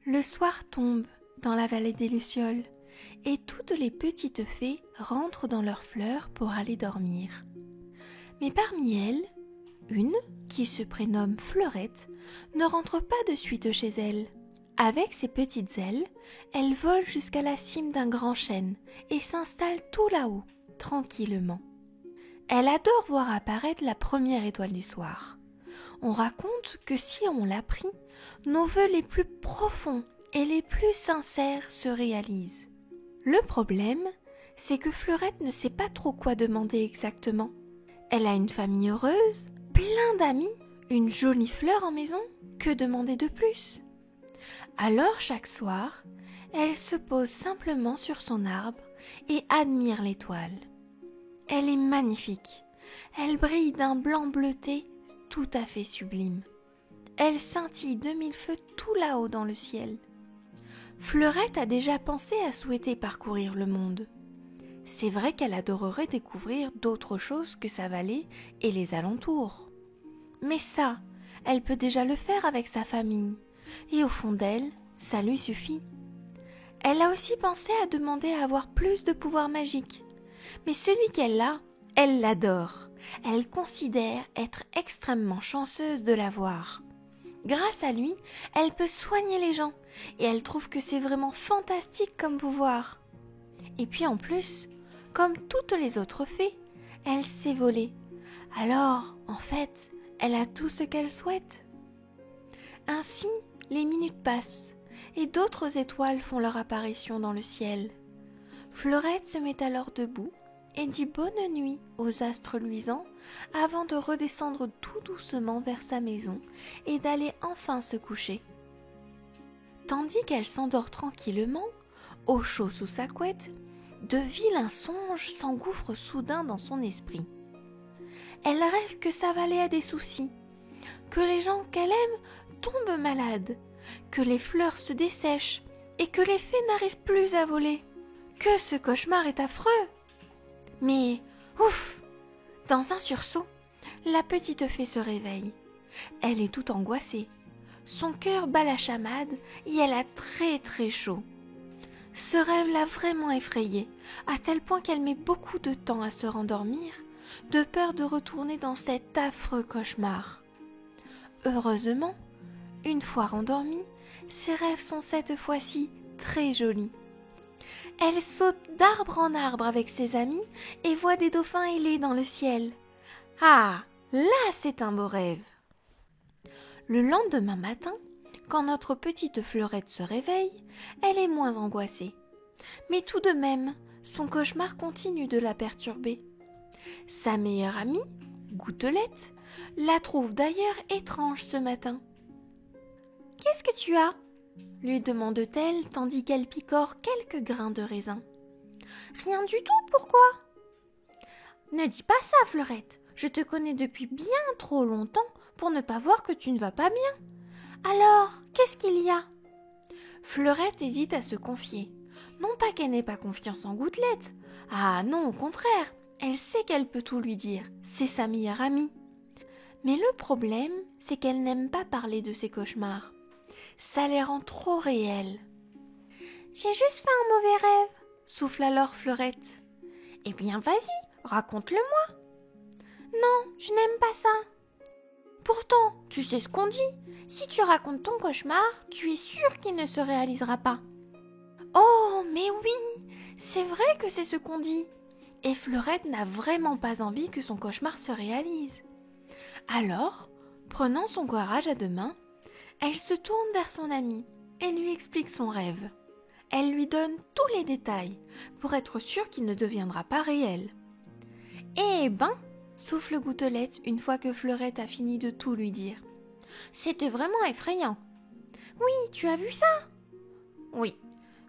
Le soir tombe dans la vallée des Lucioles et toutes les petites fées rentrent dans leurs fleurs pour aller dormir. Mais parmi elles, une, qui se prénomme Fleurette, ne rentre pas de suite chez elle. Avec ses petites ailes, elle vole jusqu'à la cime d'un grand chêne et s'installe tout là-haut, tranquillement. Elle adore voir apparaître la première étoile du soir. On raconte que si on l'a pris, nos vœux les plus profonds et les plus sincères se réalisent. Le problème, c'est que Fleurette ne sait pas trop quoi demander exactement. Elle a une famille heureuse, plein d'amis, une jolie fleur en maison, que demander de plus? Alors chaque soir, elle se pose simplement sur son arbre et admire l'étoile. Elle est magnifique, elle brille d'un blanc bleuté tout à fait sublime. Elle scintille de mille feux tout là-haut dans le ciel. Fleurette a déjà pensé à souhaiter parcourir le monde. C'est vrai qu'elle adorerait découvrir d'autres choses que sa vallée et les alentours. Mais ça, elle peut déjà le faire avec sa famille. Et au fond d'elle, ça lui suffit. Elle a aussi pensé à demander à avoir plus de pouvoirs magiques. Mais celui qu'elle a, elle l'adore. Elle considère être extrêmement chanceuse de l'avoir. Grâce à lui, elle peut soigner les gens et elle trouve que c'est vraiment fantastique comme pouvoir. Et puis en plus, comme toutes les autres fées, elle sait voler. Alors, en fait, elle a tout ce qu'elle souhaite. Ainsi, les minutes passent et d'autres étoiles font leur apparition dans le ciel. Fleurette se met alors debout et dit bonne nuit aux astres luisants avant de redescendre tout doucement vers sa maison et d'aller enfin se coucher. Tandis qu'elle s'endort tranquillement, au chaud sous sa couette, de vilains songes s'engouffrent soudain dans son esprit. Elle rêve que sa vallée a des soucis, que les gens qu'elle aime tombent malades, que les fleurs se dessèchent et que les fées n'arrivent plus à voler. Que ce cauchemar est affreux! Mais, ouf! Dans un sursaut, la petite fée se réveille. Elle est toute angoissée. Son cœur bat la chamade et elle a très très chaud. Ce rêve l'a vraiment effrayée, à tel point qu'elle met beaucoup de temps à se rendormir, de peur de retourner dans cet affreux cauchemar. Heureusement, une fois rendormie, ses rêves sont cette fois-ci très jolis. Elle saute d'arbre en arbre avec ses amis et voit des dauphins ailés dans le ciel. Ah, là c'est un beau rêve. Le lendemain matin, quand notre petite Fleurette se réveille, elle est moins angoissée. Mais tout de même, son cauchemar continue de la perturber. Sa meilleure amie, Gouttelette, la trouve d'ailleurs étrange ce matin. « Qu'est-ce que tu as ?» lui demande-t-elle tandis qu'elle picore quelques grains de raisin. « Rien du tout, pourquoi ?»« Ne dis pas ça, Fleurette, je te connais depuis bien trop longtemps pour ne pas voir que tu ne vas pas bien. Alors, qu'est-ce qu'il y a ?» Fleurette hésite à se confier. Non pas qu'elle n'ait pas confiance en Gouttelette. Ah non, au contraire, elle sait qu'elle peut tout lui dire, c'est sa meilleure amie. Mais le problème, c'est qu'elle n'aime pas parler de ses cauchemars. Ça les rend trop réels. « J'ai juste fait un mauvais rêve, » souffle alors Fleurette. « Eh bien vas-y, raconte-le-moi. »« Non, je n'aime pas ça. »« Pourtant, tu sais ce qu'on dit, si tu racontes ton cauchemar, tu es sûre qu'il ne se réalisera pas. »« Oh, mais oui, c'est vrai que c'est ce qu'on dit. » Et Fleurette n'a vraiment pas envie que son cauchemar se réalise. Alors, prenant son courage à deux mains, elle se tourne vers son amie et lui explique son rêve. Elle lui donne tous les détails pour être sûre qu'il ne deviendra pas réel. « Eh ben !» souffle Gouttelette une fois que Fleurette a fini de tout lui dire. « C'était vraiment effrayant. »« Oui, tu as vu ça ?»« Oui,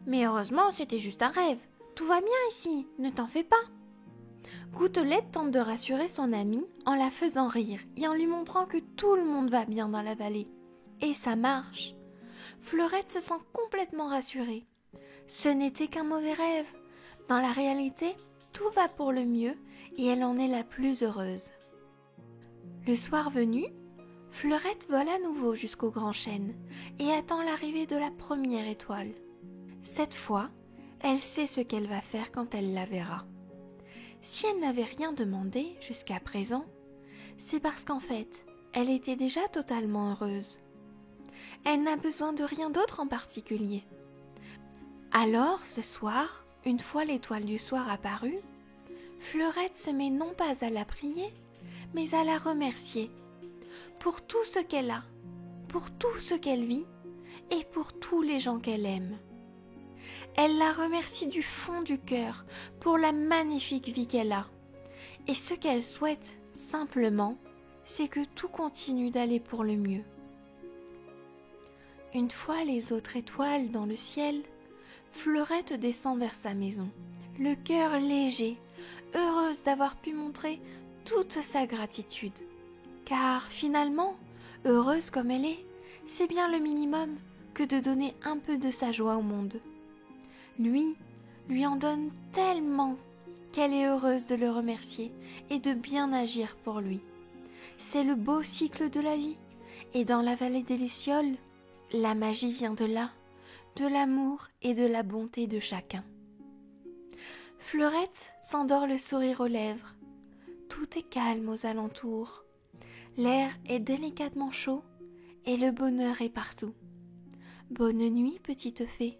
mais heureusement c'était juste un rêve. Tout va bien ici, ne t'en fais pas. » Gouttelette tente de rassurer son amie en la faisant rire et en lui montrant que tout le monde va bien dans la vallée. Et ça marche. Fleurette se sent complètement rassurée. Ce n'était qu'un mauvais rêve. Dans la réalité, tout va pour le mieux et elle en est la plus heureuse. Le soir venu, Fleurette vole à nouveau jusqu'au grand chêne et attend l'arrivée de la première étoile. Cette fois, elle sait ce qu'elle va faire quand elle la verra. Si elle n'avait rien demandé jusqu'à présent, c'est parce qu'en fait, elle était déjà totalement heureuse. Elle n'a besoin de rien d'autre en particulier. Alors, ce soir, une fois l'étoile du soir apparue, Fleurette se met non pas à la prier, mais à la remercier pour tout ce qu'elle a, pour tout ce qu'elle vit et pour tous les gens qu'elle aime. Elle la remercie du fond du cœur pour la magnifique vie qu'elle a. Et ce qu'elle souhaite, simplement, c'est que tout continue d'aller pour le mieux. Une fois les autres étoiles dans le ciel, Fleurette descend vers sa maison, le cœur léger, heureuse d'avoir pu montrer toute sa gratitude. Car finalement, heureuse comme elle est, c'est bien le minimum que de donner un peu de sa joie au monde. Lui en donne tellement qu'elle est heureuse de le remercier et de bien agir pour lui. C'est le beau cycle de la vie, et dans la vallée des Lucioles, la magie vient de là, de l'amour et de la bonté de chacun. Fleurette s'endort le sourire aux lèvres. Tout est calme aux alentours. L'air est délicatement chaud et le bonheur est partout. Bonne nuit, petite fée.